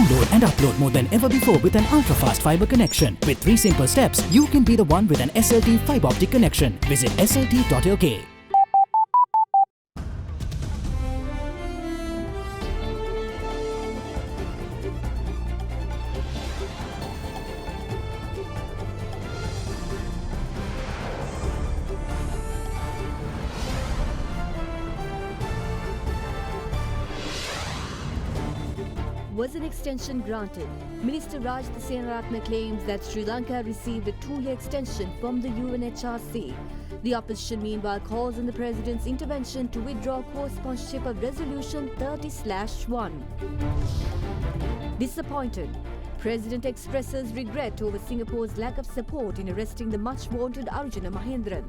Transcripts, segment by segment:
Download and upload more than ever before with an ultra-fast fiber connection. With 3 simple steps, you can be the one with an SLT fiber optic connection. Visit slt.lk. Was an extension granted? Minister Raj Sena claims that Sri Lanka received a 2-year extension from the UNHRC. The opposition meanwhile calls on the President's intervention to withdraw co-sponsorship of Resolution 30/1. Disappointed. President expresses regret over Singapore's lack of support in arresting the much-wanted Arjuna Mahendran.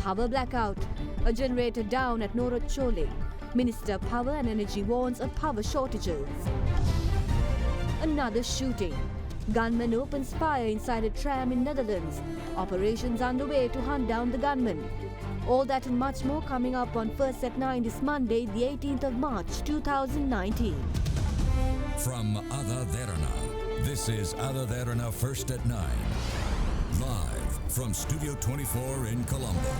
Power blackout. A generator down at Norotchole. Minister of Power and Energy warns of power shortages. Another shooting. Gunman opens fire inside a tram in Netherlands. Operations underway to hunt down the gunman. All that and much more coming up on First at 9 this Monday, the 18th of March 2019. From AdaDerana, this is AdaDerana First at 9. Live from Studio 24 in Colombo.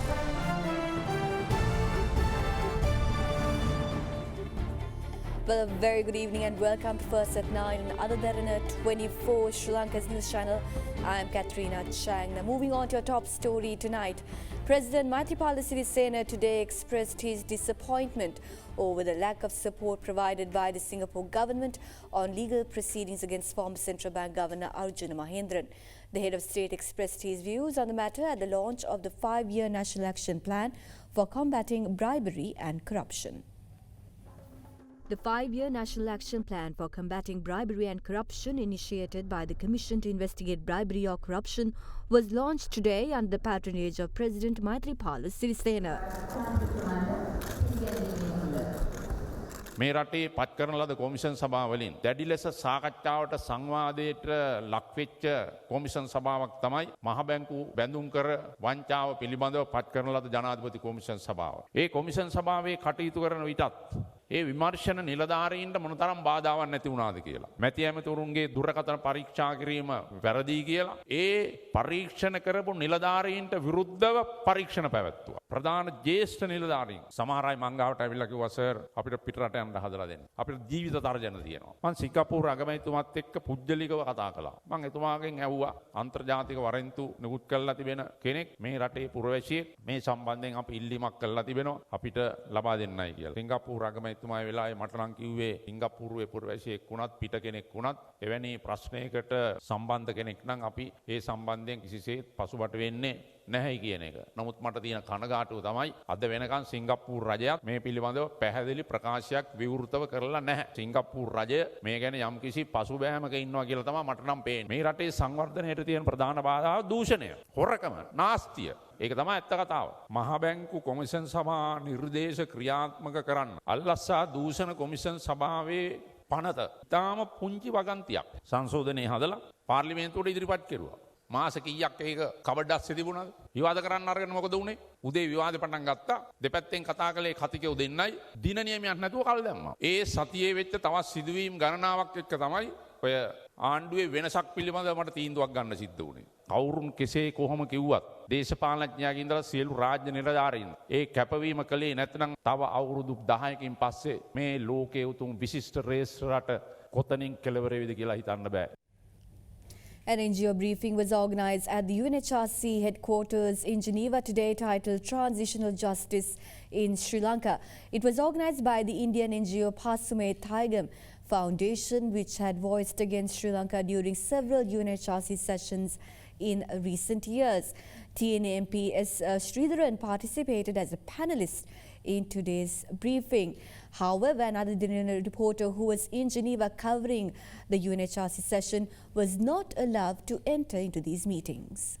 Well, a very good evening and welcome to First at 9 on AdaDerana 24, Sri Lanka's news channel. I'm Katrina Chang. Now moving on to our top story tonight. President Maithripala Sirisena today expressed his disappointment over the lack of support provided by the Singapore government on legal proceedings against former Central Bank Governor Arjuna Mahendran. The head of state expressed his views on the matter at the launch of the 5-year National Action Plan for combating bribery and corruption. The 5-year National Action Plan for combating bribery and corruption, initiated by the Commission to investigate bribery or corruption, was launched today under the patronage of President Maithripala Sirisena. මේ රටේ පත් කරන ලද commission සභාවලින් දැඩි ලෙස සාකච්ඡාවට සංවාදයට ලක්වෙච්ච commission සභාවක් තමයි මහ බැංකු බැඳුම් කර වංචාව පිළිබඳව පත් කරන ලද ජනාධිපති කොමිෂන් සභාව. ඒ කොමිෂන් සභාවේ කටයුතු කරන විටත් ඒ විමර්ශන නිලධාරීන්ට මොනතරම් බාධාවක් නැති වුණාද කියලා. මැති ඇමතුරුන්ගේ දුරකථන පරීක්ෂා කිරීම වැරදි කියලා ඒ පරීක්ෂණ කරපු නිලධාරීන්ට විරුද්ධව පරීක්ෂණ පැවැත්තුවා. ප්‍රධාන ජ්‍යෙෂ්ඨ නිලධාරීන් සමහර අය මං ගාවට ඇවිල්ලා කිව්වා සර් අපිට පිටරට යන්න හදලා දෙන්න. අපිට ජීවිත තර්ජන තියෙනවා. මං සිංගප්පූරු අගමැතිතුමත් එක්ක පුජ්‍යලිකව කතා කළා. මං එතුමාගෙන් ඇහුවා අන්තර්ජාතික වරෙන්තු නිකුත් කරලා තිබෙන කෙනෙක් මේ රටේ පුරවැසියෙක් මේ සම්බන්ධයෙන් අපි ඉල්ලීමක් කළා තිබෙනවා අපිට ලබා දෙන්නයි කියලා. සිංගප්පූරු අගමැතිතුමා වෙලාවේ මට නම් කිව්වේ සිංගප්පූරුවේ පුරවැසියෙක් වුණත් පිට කෙනෙක් වුණත් එවැනි ප්‍රශ්නයකට සම්බන්ධ කෙනෙක් නම් අපි ඒ සම්බන්ධයෙන් කිසිසේත් පසුබට වෙන්නේ නැහැ කියන එක. නමුත් මට තියෙන කනගාටුව තමයි අද වෙනකන් සිංගප්පූරු රජයත් මේ පිළිබඳව පැහැදිලි ප්‍රකාශයක් විවෘතව කරලා නැහැ. සිංගප්පූරු රජය මේ ගැන යම්කිසි පසුබෑමක ඉන්නවා කියලා තමයි මට නම් පේන්නේ. මේ රටේ සංවර්ධනයට තියෙන ප්‍රධාන බාධාව දූෂණය, හොරකම, නාස්තිය. ඒක තමයි ඇත්ත කතාව. මහ බැංකු කොමිෂන් සභා නිර්දේශ ක්‍රියාත්මක කරන්න අල්ලස්සා දූෂණ කොමිෂන් සභාවේ පනත ඉතාම පුංචි වගන්තියක් සංශෝධනයේ හදලා පාර්ලිමේන්තුවට ඉදිරිපත් කෙරුවා. මාස කීයක් ඒක කබඩස්සේ තිබුණාද? විවාද කරන්න අරගෙන මොකද වුනේ? උදේ විවාදේ පටන් ගත්තා. දෙපැත්තෙන් කතා කළේ කතිකෙව් දෙන්නයි. දින නියමයක් නැතුව කල් දැම්මා. ඒ සතියේ වෙච්ච තවත් සිදුවීම් ගණනාවක් එක්ක තමයි ඔය ආණ්ඩුවේ වෙනසක් පිළිබඳව මට තීන්දුවක් ගන්න සිද්ධ වුණේ. කවුරුන් කෙසේ කොහොම කිව්වත් දේශපාලනඥයාගේ ඉඳලා සියලු රාජ්‍ය නිලධාරීන් ඒ කැපවීම කළේ නැත්නම් තව අවුරුදු 10කින් පස්සේ මේ ලෝකයේ උතුම් විශිෂ්ට රේස් රට කොතනින් කෙලවර වේවිද කියලා හිතන්න බෑ. An NGO briefing was organized at the UNHRC headquarters in Geneva today titled Transitional Justice in Sri Lanka. It was organized by the Indian NGO Pasume Thaigam Foundation, which had voiced against Sri Lanka during several UNHRC sessions in recent years. TNA MP S. Sridharan participated as a panelist in today's briefing. However, another Derana reporter who was in Geneva covering the UNHRC session was not allowed to enter into these meetings.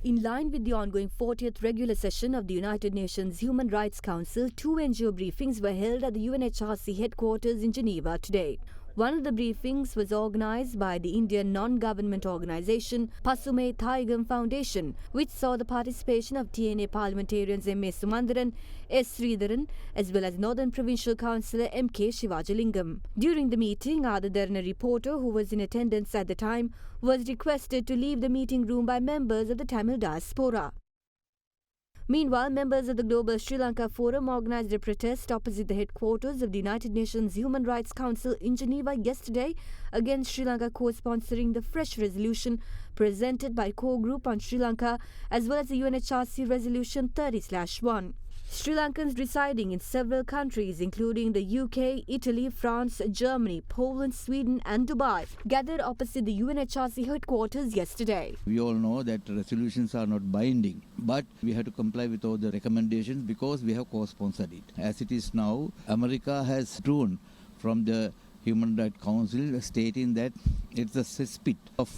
In line with the ongoing 40th regular session of the United Nations Human Rights Council, 2 NGO briefings were held at the UNHRC headquarters in Geneva today. One of the briefings was organized by the Indian non-government organization Pasume Thaigam Foundation, which saw the participation of TNA parliamentarians M.A. Sumandaran, S. Sridharan, as well as Northern Provincial Councillor M.K. Shivajalingam. During the meeting, AdaDerana reporter, who was in attendance at the time, was requested to leave the meeting room by members of the Tamil diaspora. Meanwhile, members of the Global Sri Lanka Forum organized a protest opposite the headquarters of the United Nations Human Rights Council in Geneva yesterday against Sri Lanka co-sponsoring the fresh resolution presented by Core Group on Sri Lanka as well as the UNHRC Resolution 30/1. Sri Lankans residing in several countries including the UK, Italy, France, Germany, Poland, Sweden and Dubai gathered opposite the UNHRC headquarters yesterday. We all know that resolutions are not binding, but we have to comply with all the recommendations because we have co-sponsored it. As it is now, America has withdrawn from the Human Rights Council stating that it's a cesspit of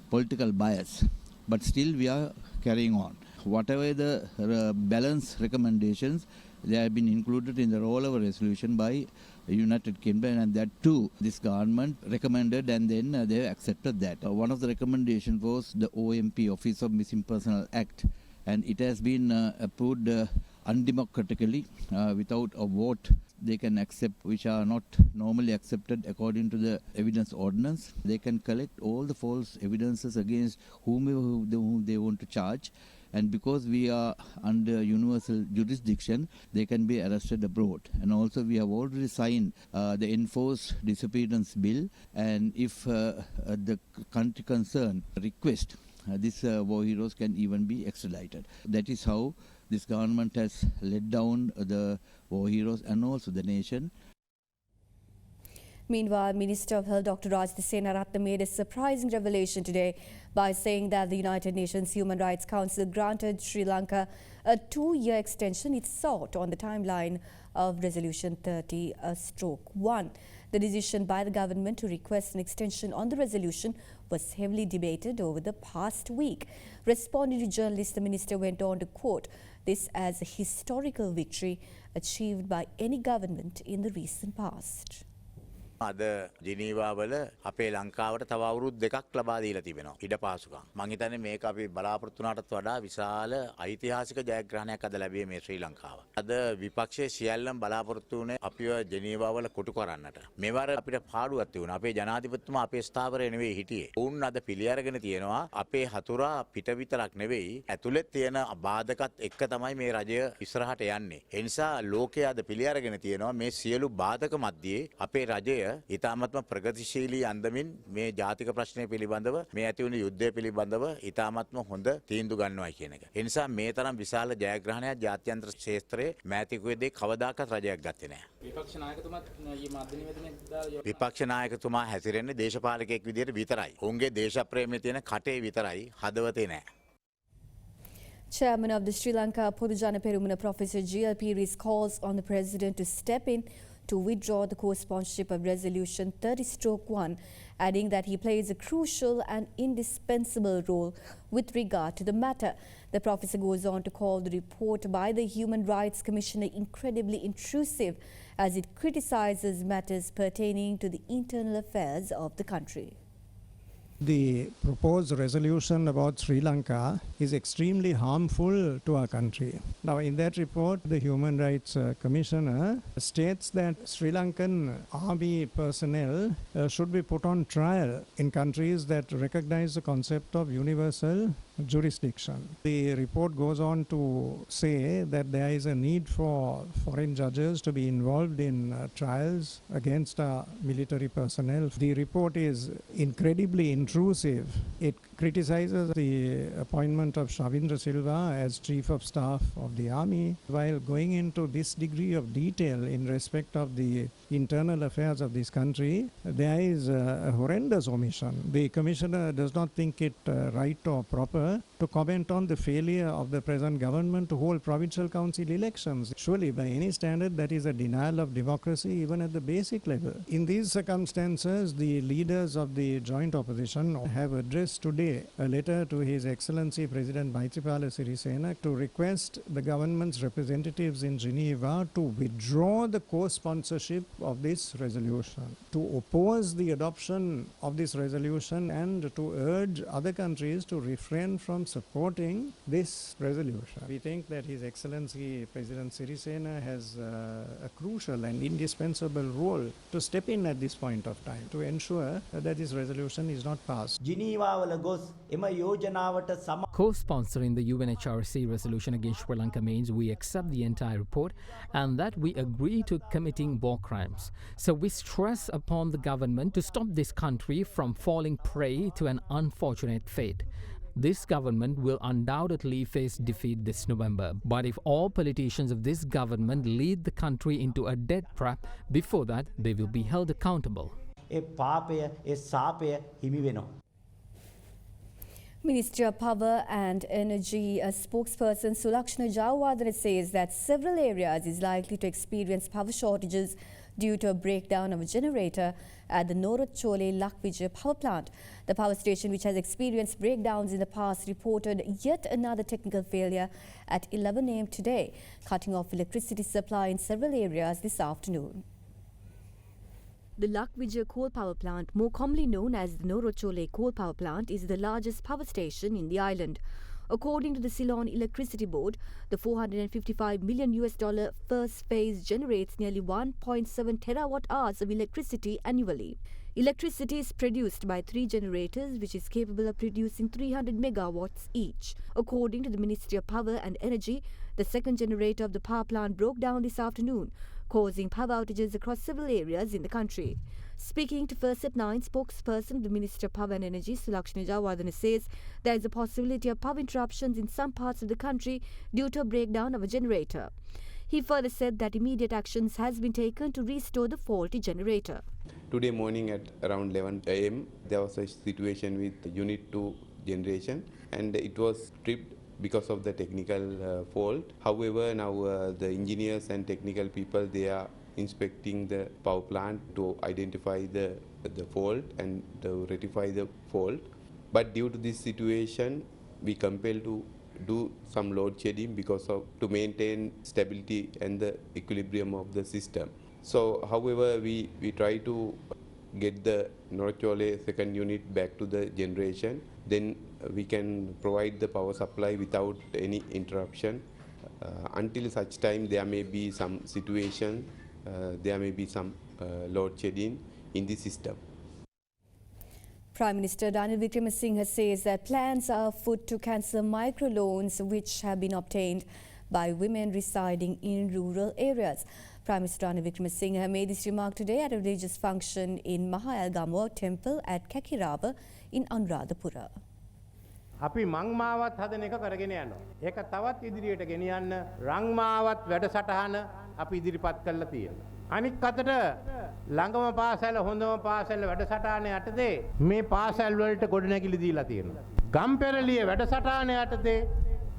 political bias, but still we are carrying on. Whatever the balance recommendations, they have been included in the rollover resolution by United Kingdom, and that too this government recommended and then they accepted that. One of the recommendations was the OMP, Office of Missing Personnel Act, and it has been approved undemocratically without a vote. They can accept which are not normally accepted according to the evidence ordinance. They can collect all the false evidences against whom they want to charge. And because we are under universal jurisdiction, they can be arrested abroad. And also we have already signed the Enforced Disappearance Bill. And if the country concerned request, these war heroes can even be extradited. That is how this government has let down the war heroes and also the nation. Meanwhile, Minister of Health Dr. Rajdi Senaratne made a surprising revelation today by saying that the United Nations Human Rights Council granted Sri Lanka a 2-year extension it sought on the timeline of Resolution 30/1. The decision by the government to request an extension on the resolution was heavily debated over the past week. Responding to journalists, the minister went on to quote this as a historical victory achieved by any government in the recent past. අද Geneva වල අපේ ලංකාවට තව අවුරුදු දෙකක් ලබා දීලා තිබෙනවා ඉඩ පහසුකම්. මම හිතන්නේ මේක අපි බලාපොරොත්තු වුණාටත් වඩා විශාල ඓතිහාසික ජයග්‍රහණයක් අද ලැබුවේ මේ ශ්‍රී ලංකාව. අද විපක්ෂයේ සියල්ලම බලාපොරොත්තු වුණේ අපිව ජිනීවා වල කොටු කරන්නට. මේවර අපිට පාඩුවක් තිබුණා. අපේ ජනාධිපතිතුමා අපේ ස්ථාවරය නෙවෙයි හිටියේ. උන් අද පිළි අරගෙන තියෙනවා අපේ හතුරා පිට විතරක් නෙවෙයි ඇතුළේ තියෙන බාධකත් එක්ක තමයි මේ රජය ඉස්සරහට යන්නේ. ඒ නිසා ලෝකයේ අද පිළි අරගෙන තියෙනවා මේ සියලු බාධක මැද්දේ අපේ රජය ඉතාමත්ම ප්‍රගතිශීලී අන්දමින් මේ ජාතික ප්‍රශ්නය පිළිබඳව මේ ඇති වුණු යුද්ධය පිළිබඳව ඉතාමත්ම හොඳ තීන්දුව ගන්නවායි කියන එක. ඒ නිසා මේ තරම් විශාල ජයග්‍රහණයක් ජාත්‍යන්තර ක්ෂේත්‍රයේ මෑතිකුවේදී කවදාකවත් රජයක් ගත්තේ නැහැ. විපක්ෂ නායකතුමා හැසිරෙන්නේ දේශපාලකයෙක් විදිහට විතරයි. ඔවුන්ගේ දේශප්‍රේමයේ තියෙන කටේ විතරයි, හදවතේ නැහැ. Chairman of the Sri Lanka Podujana Perumuna Professor G.L. Pires calls on the President to step in to withdraw the co-sponsorship of Resolution 30/1, adding that he plays a crucial and indispensable role with regard to the matter. The professor goes on to call the report by the Human Rights Commissioner incredibly intrusive as it criticizes matters pertaining to the internal affairs of the country. The proposed resolution about Sri Lanka is extremely harmful to our country. Now, in that report, the Human Rights Commissioner states that Sri Lankan army personnel should be put on trial in countries that recognize the concept of universal jurisdiction. The report goes on to say that there is a need for foreign judges to be involved in trials against military personnel. The report is incredibly intrusive. It criticizes the appointment of Shavindra Silva as Chief of Staff of the Army. While going into this degree of detail in respect of the internal affairs of this country, there is a horrendous omission. The Commissioner does not think it right or proper to comment on the failure of the present government to hold provincial council elections. Surely, by any standard, that is a denial of democracy even at the basic level. In these circumstances, the leaders of the joint opposition have addressed today a letter to His Excellency President Maithripala Sirisena to request the government's representatives in Geneva to withdraw the co-sponsorship of this resolution, to oppose the adoption of this resolution and to urge other countries to refrain from supporting this resolution. We think that His Excellency President Sirisena has a crucial and indispensable role to step in at this point of time to ensure that this resolution is not passed. Co-sponsoring the UNHRC resolution against Sri Lanka means we accept the entire report and that we agree to committing war crimes. So we stress upon the government to stop this country from falling prey to an unfortunate fate. This government will undoubtedly face defeat this November. But if all politicians of this government lead the country into a death trap, before that they will be held accountable. Ministry of Power and Energy spokesperson Sulakshana Jayawardene says that several areas is likely to experience power shortages due to a breakdown of a generator at the Norachole Lakvijaya power plant. The power station, which has experienced breakdowns in the past, reported yet another technical failure at 11 a.m. today, cutting off electricity supply in several areas this afternoon. The Lakvijaya coal power plant, more commonly known as the Norachole coal power plant, is the largest power station in the island. According to the Ceylon Electricity Board, the $455 million first phase generates nearly 1.7 terawatt-hours of electricity annually. Electricity is produced by 3 generators, which is capable of producing 300 megawatts each. According to the Ministry of Power and Energy, the second generator of the power plant broke down this afternoon, causing power outages across several areas in the country. Speaking to First at 9, spokesperson of the Ministry of Power and Energy, Sulakshana Jayawardene, says there is a possibility of power interruptions in some parts of the country due to a breakdown of a generator. He further said that immediate actions has been taken to restore the faulty generator. Today morning at around 11 a.m. there was a situation with Unit 2 generation and it was tripped because of the technical fault. However, now the engineers and technical people, they are inspecting the power plant to identify the fault and to rectify the fault. But due to this situation, we compelled to do some load shedding because of to maintain stability and the equilibrium of the system. So, however, we try to get the Norachole second unit back to the generation. Then we can provide the power supply without any interruption. Until such time, there may be some situation, there may be some load shedding in the system. Prime Minister Ranil Wickremesinghe says that plans are afoot to cancel microloans which have been obtained by women residing in rural areas. Prime Minister Ranil Wickremesinghe made this remark today at a religious function in Mahayalgamuwa Temple at Kakirava in Anuradhapura. අපි මංමාවත් හදන එක කරගෙන යනවා. ඒක තවත් ඉදිරියට ගෙනියන්න රංමාවත් වැඩසටහන අපි ඉදිරිපත් කරලා තියෙනවා. අනික් අතට ළඟම පාසල හොඳම පාසල වැඩසටහන යටතේ මේ පාසල් වලට ගොඩනැගිලි දීලා තියෙනවා. ගම්පෙරළිය වැඩසටහන යටතේ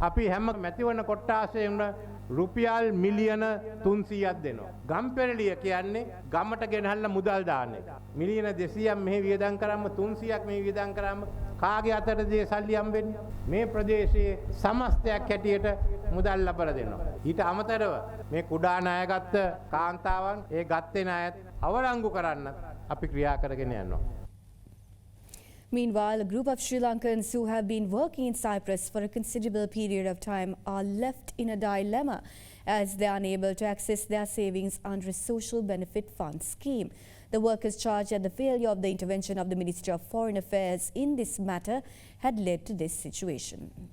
අපි හැම මැතිවරණ කොට්ටාසයෙන් රුපියල් මිලියන 300ක් දෙනවා. ගම්පෙරළිය කියන්නේ ගමට ගෙනහල්ලා මුදල් දාන්න එක. මිලියන 200ක් මෙහි වියදම් කරාම 300ක් මෙහි වියදම් කරාම කාගේ අතටද ඒ සල්ලි හම්බෙන්නේ? මේ ප්‍රදේශයේ සමස්තයක් හැටියට මුදල් ලබා දෙනවා. ඊට අමතරව මේ කුඩා ණයගත් කාන්තාවන් ඒ ගත්තේ ණයත් අවලංගු කරන්න අපි ක්‍රියා කරගෙන යනවා. Meanwhile, a group of Sri Lankans who have been working in Cyprus for a considerable period of time are left in a dilemma as they are unable to access their savings under a social benefit fund scheme. The workers charged that the failure of the intervention of the Ministry of Foreign Affairs in this matter had led to this situation.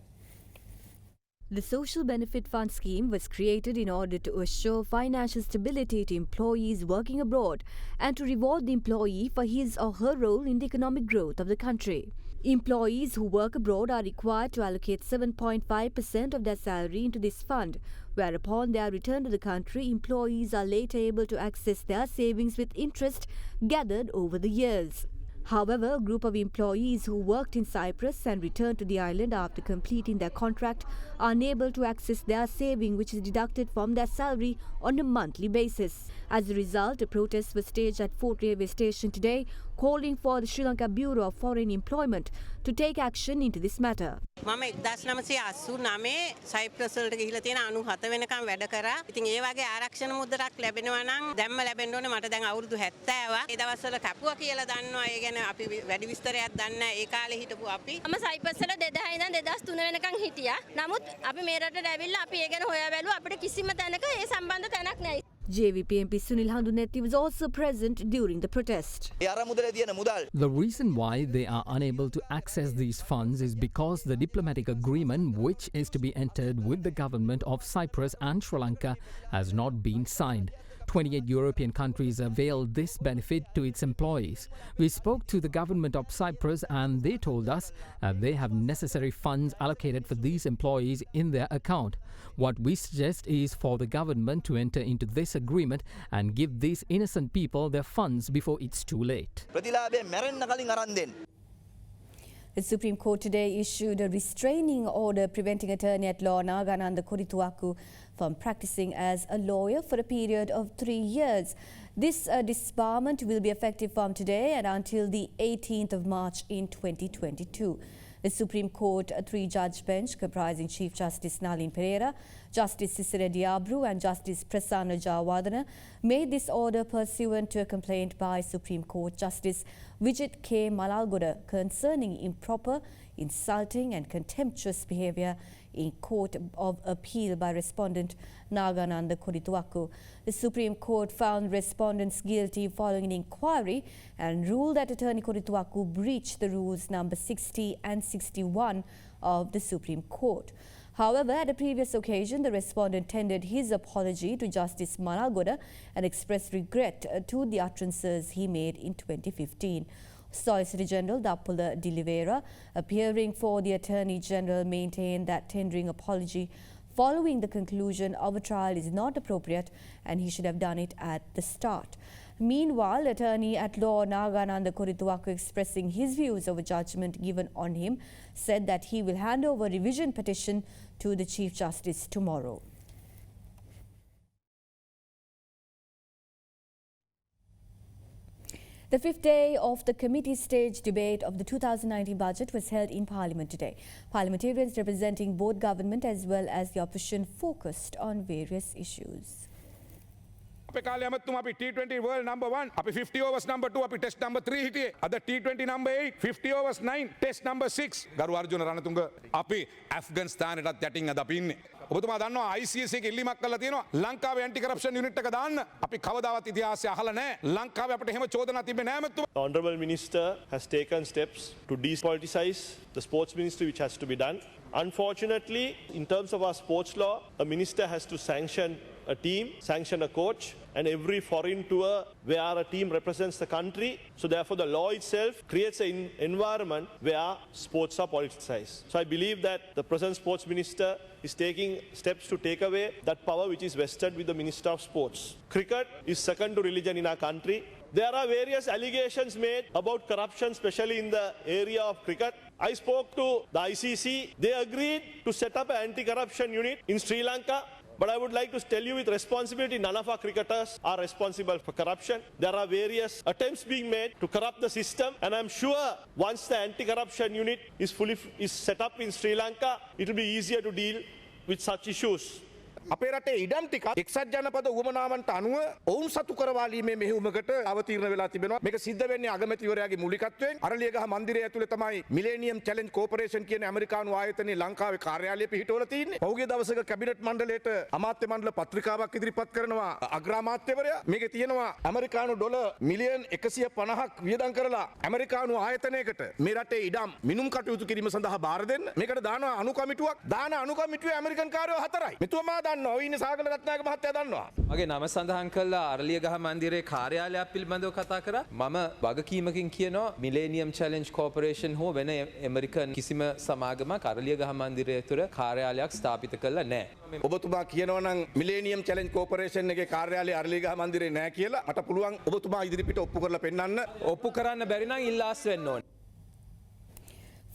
The Social Benefit Fund scheme was created in order to assure financial stability to employees working abroad and to reward the employee for his or her role in the economic growth of the country. Employees who work abroad are required to allocate 7.5% of their salary into this fund, whereupon their return to the country, employees are later able to access their savings with interest gathered over the years. However, a group of employees who worked in Cyprus and returned to the island after completing their contract are unable to access their saving, which is deducted from their salary on a monthly basis. As a result, a protest was staged at Fort Railway Station today, calling for the Sri Lanka Bureau of Foreign Employment to take action into this matter. මම 1989 Cyprus වලට ගිහිල්ලා තියෙන 97 වෙනකම් වැඩ කරා. ඉතින් ඒ වගේ ආරක්ෂණ මුද්‍රාවක් ලැබෙනවා නම් දැම්ම ලැබෙන්න ඕනේ. මට දැන් අවුරුදු 70ක්. ඒ දවස්වල කැපුවා කියලා දන්නවා. ඒ ගැන අපි වැඩි විස්තරයක් දන්නේ නැහැ. ඒ කාලේ හිටපු අපි. මම සයිප්‍රස් වල 2000 ඉඳන් 2003 වෙනකම් හිටියා. නමුත් අපි මේ රටට ඇවිල්ලා අපි ඒ ගැන හොයා බැලුවා. අපිට කිසිම තැනක ඒ සම්බන්ධ තැනක් නැහැ. JVP MP Sunil Handunetti was also present during the protest. The reason why they are unable to access these funds is because the diplomatic agreement which is to be entered with the government of Cyprus and Sri Lanka has not been signed. 28 European countries availed this benefit to its employees. We spoke to the government of Cyprus and they told us they have necessary funds allocated for these employees in their account. What we suggest is for the government to enter into this agreement and give these innocent people their funds before it's too late. The Supreme Court today issued a restraining order preventing attorney at law Nagananda Kurituaku from practicing as a lawyer for a period of 3 years. This disbarment will be effective from today and until the 18th of March in 2022. The Supreme Court, a 3-judge bench comprising Chief Justice Nalin Pereira, Justice Cicere Diabru and Justice Prasanna Jawardana made this order pursuant to a complaint by Supreme Court Justice Vijit K. Malalgoda concerning improper, insulting and contemptuous behaviour in Court of Appeal by respondent Nagananda Kurituaku. The Supreme Court found respondents guilty following an inquiry and ruled that attorney Kurituaku breached the rules number 60 and 61 of the Supreme Court. However, at a previous occasion, the respondent tendered his apology to Justice Malalgoda and expressed regret to the utterances he made in 2015. Solicitor General Dappula De Oliveira, appearing for the Attorney General, maintained that tendering apology following the conclusion of a trial is not appropriate and he should have done it at the start. Meanwhile, attorney at law Nagananda Kurituaku, expressing his views of a judgment given on him, said that he will hand over a revision petition to the Chief Justice tomorrow. The fifth day of the committee stage debate of the 2019 budget was held in Parliament today. Parliamentarians representing both government as well as the opposition focused on various issues. T20 world number 1 අපි 50 overs number 2 අපි test number 3 හිටියේ අද T20 number 8 50 overs 9 test number 6 ගරු අර්ජුන රණතුංග අපි ඇෆ්ගනිස්තානයටත් යටින් අද අපි ඉන්නේ ඔබතුමා දන්නවා ICC එක ඉල්ලීමක් කරලා තියෙනවා ලංකාවේ ඇන්ටි කරප්ෂන් යුනිට් එක දාන්න අපි කවදාවත් ඉතිහාසය අහලා නැහැ ලංකාවේ අපිට එහෙම චෝදනා තිබෙන්නේ නැහැ මතුමා. The Honourable Minister has taken steps to depoliticize the sports ministry, which has to be done. Unfortunately, in terms of our sports law, a minister has to sanction a team, sanction a coach, and every foreign tour where a team represents the country. So therefore the law itself creates an environment where sports are politicized. So I believe that the present sports minister is taking steps to take away that power which is vested with the Minister of Sports. Cricket is second to religion in our country. There are various allegations made about corruption, especially in the area of cricket. I spoke to the ICC. They agreed to set up an anti-corruption unit in Sri Lanka. But I would like to tell you with responsibility, none of our cricketers are responsible for corruption. There are various attempts being made to corrupt the system. And I'm sure once the anti-corruption unit is set up in Sri Lanka, it will be easier to deal with such issues. අපේ රටේ ඉඩම් ටික එක්සත් ජනපද උවමනාවන්ට අනුව ඔවුන් සතු කරවාලීමේ මෙහෙයුමකට අවතීර්ණ වෙලා තිබෙනවා. මේක සිද්ධ වෙන්නේ අගමැතිවරයාගේ මූලිකත්වයෙන්. අරලියගහ මන්දිරය ඇතුලේ තමයි මිලේනියම් චැලෙන්ජ් කෝපරේෂන් කියන ඇමරිකානු ආයතනයේ ලංකාවේ කාර්යාලය පිහිටවලා තියෙන්නේ. පහුගිය දවසක කැබිනට් මණ්ඩලයට අමාත්‍ය මණ්ඩල පත්‍රිකාවක් ඉදිරිපත් කරනවා අග්‍රාමාත්‍යවරයා. මේකේ තියෙනවා ඇමරිකානු ඩොලර් මිලියන් 150ක් වියදම් කරලා ඇමරිකානු ආයතනයකට මේ රටේ ඉඩම් මිනුම් කටයුතු කිරීම සඳහා බාර දෙන්න. මේකට දානවා අනු කමිටුවක්. දාන අනු කමිටුවේ ඇමරිකන් කාර්යෝ 4යි. මෙතුමා මගේ නම සඳහන් කළා අරලියගහ මන්දිරේ කාර්යාලයක් පිළිබඳව කතා කරා මම වගකීමකින් කියනවා මිලේනියම් චැලෙන්ජ් කෝපරේෂන් හෝ වෙන ඇමරිකන් කිසිම සමාගමක් අරලියගහ මන්දිරය තුළ කාර්යාලයක් ස්ථාපිත කළා නැහැ. ඔබතුමා කියනවා නම් මිලේනියම් චැලෙන්ජ් කෝපරේෂන් එකේ කාර්යාලය අරලියගහ මන්දිරේ නැහැ කියලා මට පුළුවන් ඔබතුමා ඉදිරිපිට ඔප්පු කරලා පෙන්නන්න. ඔප්පු කරන්න බැරි නම් ඉල්ලාස් වෙන්න ඕනේ.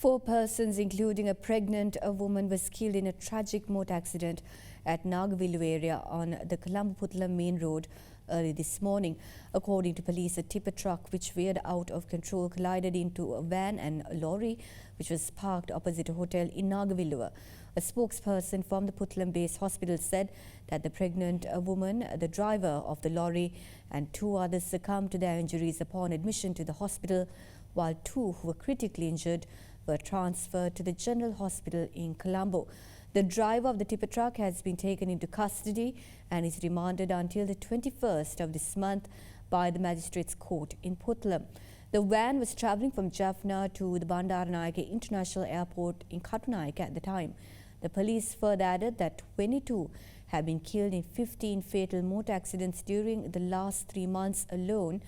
4 persons, including a pregnant woman, was killed in a tragic motor accident at Nagavilu area on the Colombo-Putla main road early this morning. According to police, a tipper truck which veered out of control collided into a van and a lorry which was parked opposite a hotel in Nagavilluwa. A spokesperson from the Puttalam-based hospital said that the pregnant woman, the driver of the lorry, and 2 others succumbed to their injuries upon admission to the hospital, while 2 who were critically injured were transferred to the General Hospital in Colombo. The driver of the tipper truck has been taken into custody and is remanded until the 21st of this month by the Magistrates Court in Puttalam. The van was travelling from Jaffna to the Bandaranaike International Airport in Katunayake at the time. The police further added that 22 have been killed in 15 fatal motor accidents during the last 3 months alone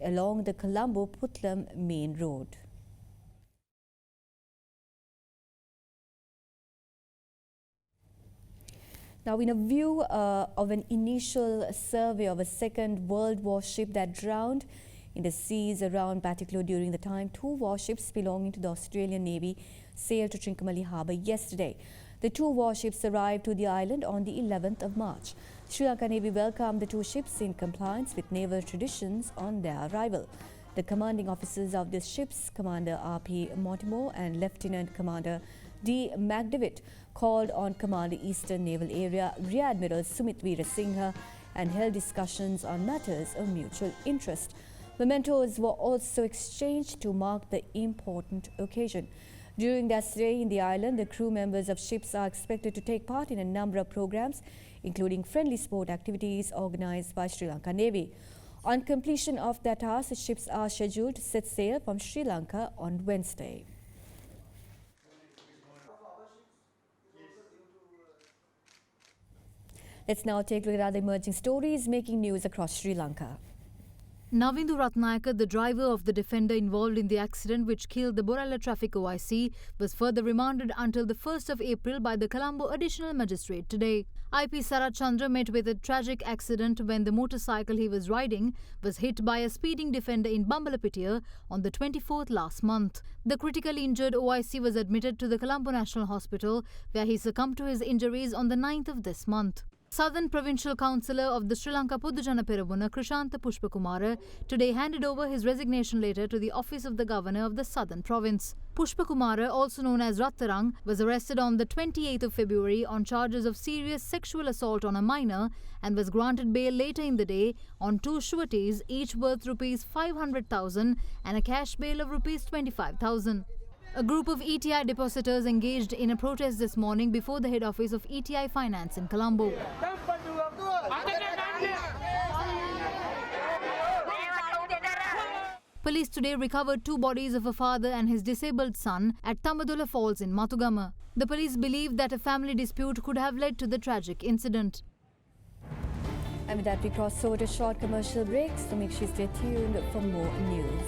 along the Colombo-Puttalam main road. Now, in a view of an initial survey of a Second World War ship that drowned in the seas around Batticaloa during the time, 2 warships belonging to the Australian Navy sailed to Trincomalee Harbour yesterday. The 2 warships arrived to the island on the 11th of March. Sri Lanka Navy welcomed the 2 ships in compliance with naval traditions on their arrival. The commanding officers of these ships, Commander R.P. Mortimer and Lieutenant Commander D. McDevitt, called on Commander Eastern Naval Area Rear Admiral Sumit Veerasinghe and held discussions on matters of mutual interest. Mementos were also exchanged to mark the important occasion. During their stay in the island, the crew members of ships are expected to take part in a number of programs, including friendly sport activities organized by Sri Lanka Navy. On completion of their task, the ships are scheduled to set sail from Sri Lanka on Wednesday. Let's now take a look at other emerging stories making news across Sri Lanka. Navindu Ratnayaka, the driver of the Defender involved in the accident which killed the Borella traffic OIC, was further remanded until the 1st of April by the Colombo Additional Magistrate today. IP Sarat Chandra met with a tragic accident when the motorcycle he was riding was hit by a speeding Defender in Bambalapitiya on the 24th last month. The critically injured OIC was admitted to the Colombo National Hospital, where he succumbed to his injuries on the 9th of this month. Southern Provincial Councillor of the Sri Lanka Podujana Peramuna, Krishanta Pushpakumara, today handed over his resignation letter to the office of the Governor of the Southern Province. Pushpakumara, also known as Rattarang, was arrested on the 28th of February on charges of serious sexual assault on a minor and was granted bail later in the day on 2 sureties, each worth Rs 500,000 and a cash bail of Rs 25,000. A group of ETI depositors engaged in a protest this morning before the head office of ETI Finance in Colombo. Police today recovered 2 bodies of a father and his disabled son at Tamadula Falls in Matugama. The police believe that a family dispute could have led to the tragic incident. And with that, we cross over to short commercial breaks, so make sure you stay tuned for more news.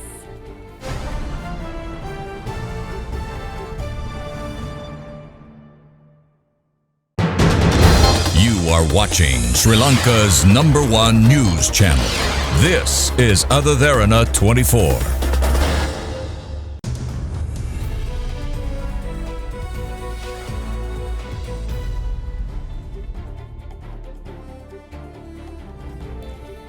You are watching Sri Lanka's #1 news channel. This is AdaDerana 24.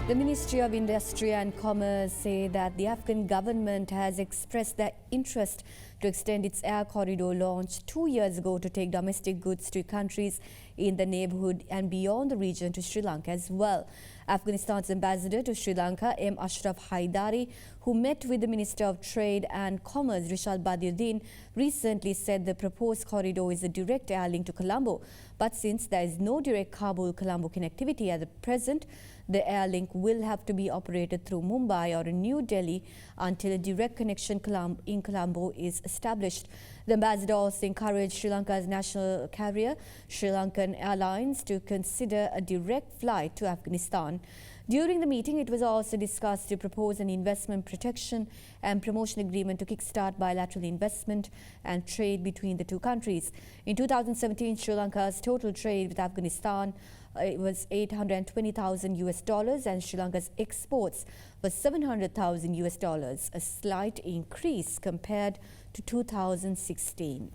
The Ministry of Industry and Commerce say that the Afghan government has expressed their interest to extend its air corridor launched 2 years ago to take domestic goods to countries in the neighborhood and beyond the region to Sri Lanka as well. Afghanistan's ambassador to Sri Lanka, M. Ashraf Haidari, who met with the Minister of Trade and Commerce, Rishal Badiuddin, recently said the proposed corridor is a direct air link to Colombo. But since there is no direct Kabul-Colombo connectivity at the present, the air link will have to be operated through Mumbai or New Delhi until a direct connection in Colombo is established. The ambassador also encouraged Sri Lanka's national carrier, Sri Lankan Airlines, to consider a direct flight to Afghanistan. During the meeting, it was also discussed to propose an investment protection and promotion agreement to kickstart bilateral investment and trade between the 2 countries. In 2017, Sri Lanka's total trade with Afghanistan it was $820,000 and Sri Lanka's exports was $700,000, a slight increase compared to 2016.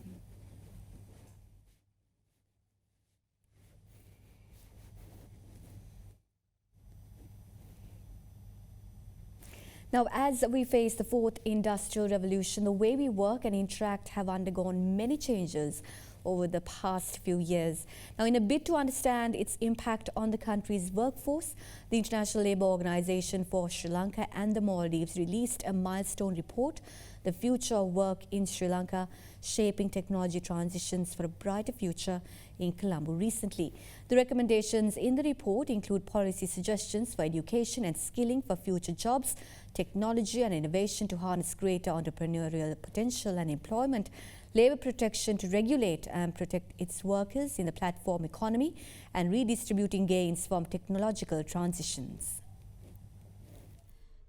Now, as we face the fourth industrial revolution, the way we work and interact have undergone many changes over the past few years. Now, in a bid to understand its impact on the country's workforce, the International Labour Organization for Sri Lanka and the Maldives released a milestone report, The Future of Work in Sri Lanka, Shaping Technology Transitions for a Brighter Future, in Colombo recently. The recommendations in the report include policy suggestions for education and skilling for future jobs, technology and innovation to harness greater entrepreneurial potential and employment, labour protection to regulate and protect its workers in the platform economy, and redistributing gains from technological transitions.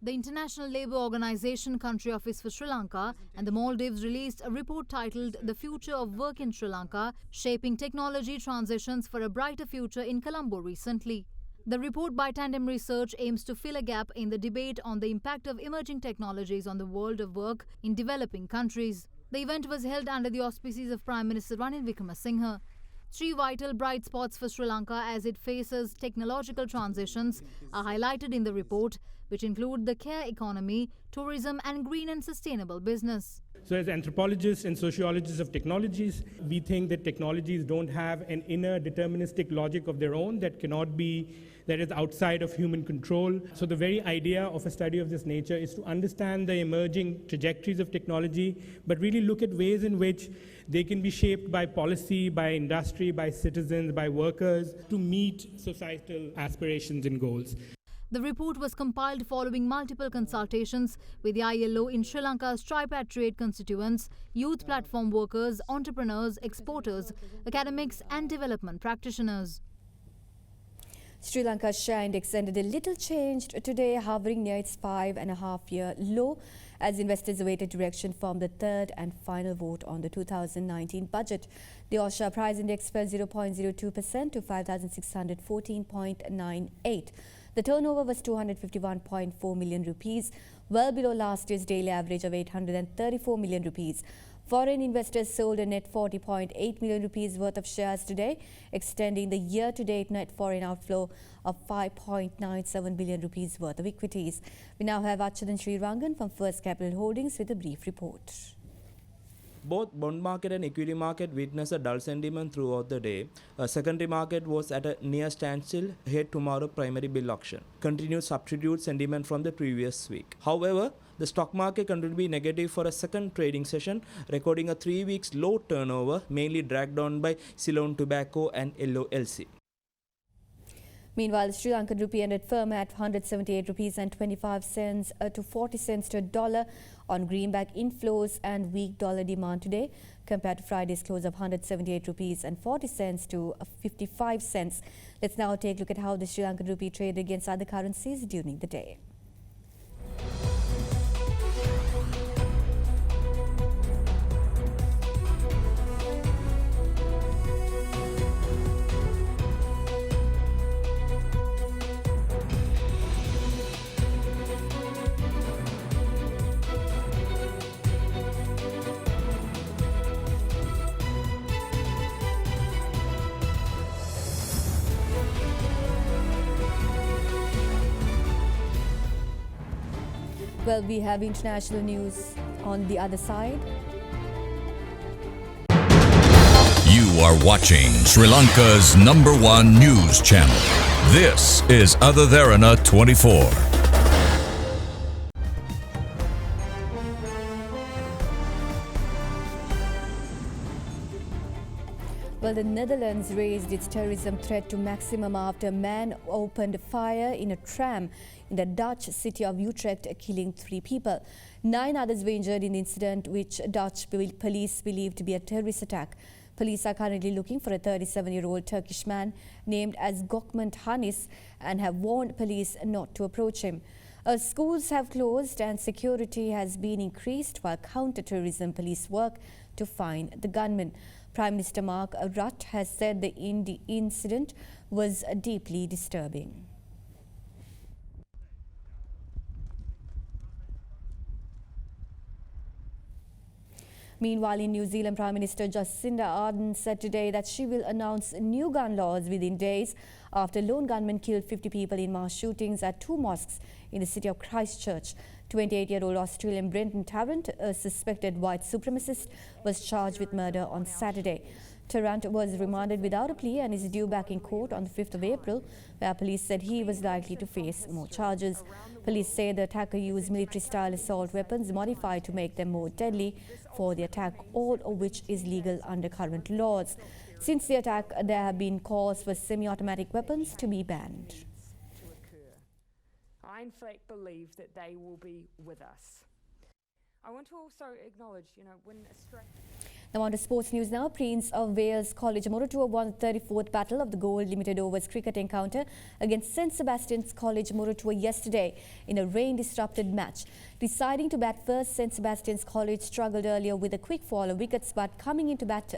The International Labour Organization Country Office for Sri Lanka and the Maldives released a report titled The Future of Work in Sri Lanka, Shaping Technology Transitions for a Brighter Future, in Colombo recently. The report by Tandem Research aims to fill a gap in the debate on the impact of emerging technologies on the world of work in developing countries. The event was held under the auspices of Prime Minister Ranil Wickremesinghe. 3 vital bright spots for Sri Lanka as it faces technological transitions are highlighted in the report, which include the care economy, tourism and green and sustainable business. So as anthropologists and sociologists of technologies, we think that technologies don't have an inner deterministic logic of their own that is outside of human control. So the very idea of a study of this nature is to understand the emerging trajectories of technology, but really look at ways in which they can be shaped by policy, by industry, by citizens, by workers to meet societal aspirations and goals. The report was compiled following multiple consultations with the ILO in Sri Lanka's tripatriate constituents, youth platform workers, entrepreneurs, exporters, academics and development practitioners. Sri Lanka's share index ended a little changed today, hovering near its 5.5-year low as investors awaited direction from the third and final vote on the 2019 budget. The All-Share Price Index fell 0.02% to 5,614.98. The turnover was 251.4 million rupees, well below last year's daily average of 834 million rupees. Foreign investors sold a net 40.8 million rupees worth of shares today, extending the year-to-date net foreign outflow of 5.97 billion rupees worth of equities. We now have Achadan Srirangan from First Capital Holdings with a brief report. Both bond market and equity market witnessed a dull sentiment throughout the day. A secondary market was at a near standstill ahead tomorrow primary bill auction. Continued substitute sentiment from the previous week. However, the stock market continued to be negative for a second trading session, recording a 3 weeks low turnover, mainly dragged down by Ceylon Tobacco and LOLC. Meanwhile, the Sri Lankan rupee ended firm at 178 rupees and 25 cents to 40 cents to a dollar on greenback inflows and weak dollar demand today, compared to Friday's close of 178 rupees and 40 cents to 55 cents. Let's now take a look at how the Sri Lankan rupee traded against other currencies during the day. Well, we have international news on the other side. You are watching Sri Lanka's #1 news channel. This is AdaDerana 24. Well, the Netherlands raised its terrorism threat to maximum after a man opened fire in a tram in the Dutch city of Utrecht, killing 3 people. 9 others were injured in the incident, which Dutch police believe to be a terrorist attack. Police are currently looking for a 37-year-old Turkish man named as Gökmen Hanis and have warned police not to approach him. Schools have closed and security has been increased while counter-terrorism police work to find the gunman. Prime Minister Mark Rutte has said the incident was deeply disturbing. Meanwhile, in New Zealand, Prime Minister Jacinda Ardern said today that she will announce new gun laws within days after lone gunmen killed 50 people in mass shootings at 2 mosques in the city of Christchurch. 28-year-old Australian Brenton Tarrant, a suspected white supremacist, was charged with murder on Saturday. Tarrant was remanded without a plea and is due back in court on the 5th of April, where police said he was likely to face more charges. Police say the attacker used military-style assault weapons modified to make them more deadly for the attack, all of which is legal under current laws. Since the attack, there have been calls for semi-automatic weapons to be banned. I in fact believe that they will be with us. I want to also acknowledge, when Australia... Now on to sports news now. Prince of Wales College Morotua won the 34th battle of the Gold Limited Overs cricket encounter against St Sebastian's College Morotua yesterday in a rain-disrupted match. Deciding to bat first, St Sebastian's College struggled earlier with a quick fall of wickets, but coming into bat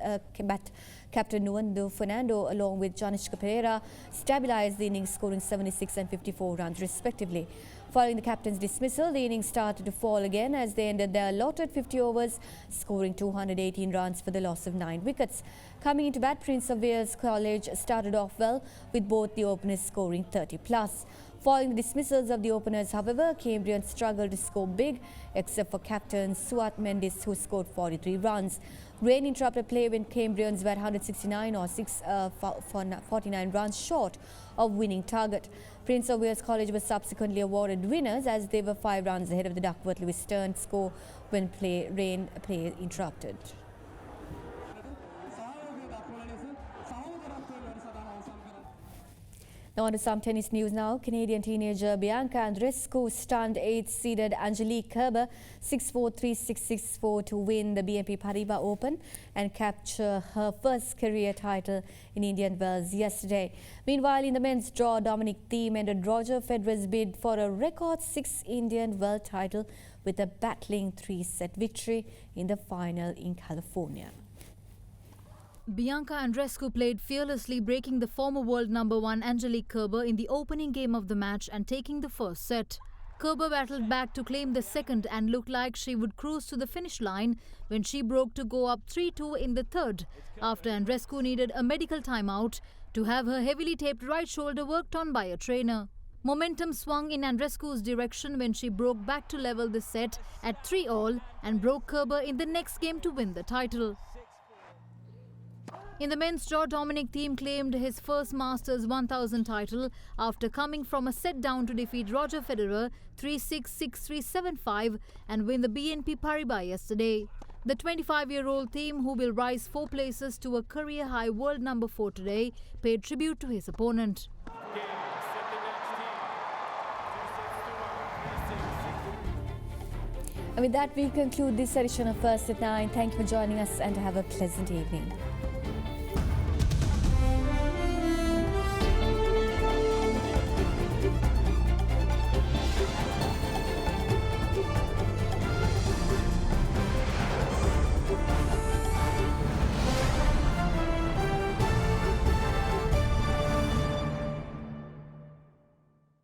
captain Nuando Fernando along with Janishka Pereira stabilised the innings, scoring 76 and 54 runs respectively. Following the captain's dismissal, the innings started to fall again as they ended their allotted 50 overs, scoring 218 runs for the loss of 9 wickets. Coming into bat, Prince of Wales College started off well, with both the openers scoring 30 plus. Following the dismissals of the openers, however, Cambrians struggled to score big, except for captain Suat Mendes, who scored 43 runs. Rain interrupted play when Cambrians were 169 or 49 runs short of winning target. Prince of Wales College was subsequently awarded winners as they were 5 runs ahead of the Duckworth-Lewis Stern score when rain play interrupted. Now on to some tennis news now. Canadian teenager Bianca Andreescu stunned 8th-seeded Angelique Kerber 6-4, 3-6, 6-4 to win the BNP Paribas Open and capture her first career title in Indian Wells yesterday. Meanwhile, in the men's draw, Dominic Thiem ended Roger Federer's bid for a record 6th Indian World title with a battling 3-set victory in the final in California. Bianca Andreescu played fearlessly, breaking the former world number 1 Angelique Kerber in the opening game of the match and taking the first set. Kerber battled back to claim the second and looked like she would cruise to the finish line when she broke to go up 3-2 in the third, after Andreescu needed a medical timeout to have her heavily taped right shoulder worked on by a trainer. Momentum swung in Andreescu's direction when she broke back to level the set at 3-all and broke Kerber in the next game to win the title. In the men's draw, Dominic Thiem claimed his first Masters 1000 title after coming from a set down to defeat Roger Federer 3-6, 6-3, 7-5 and win the BNP Paribas yesterday. The 25-year-old Thiem, who will rise 4 places to a career-high world number 4 today, paid tribute to his opponent. And with that, we conclude this edition of First at 9. Thank you for joining us and have a pleasant evening.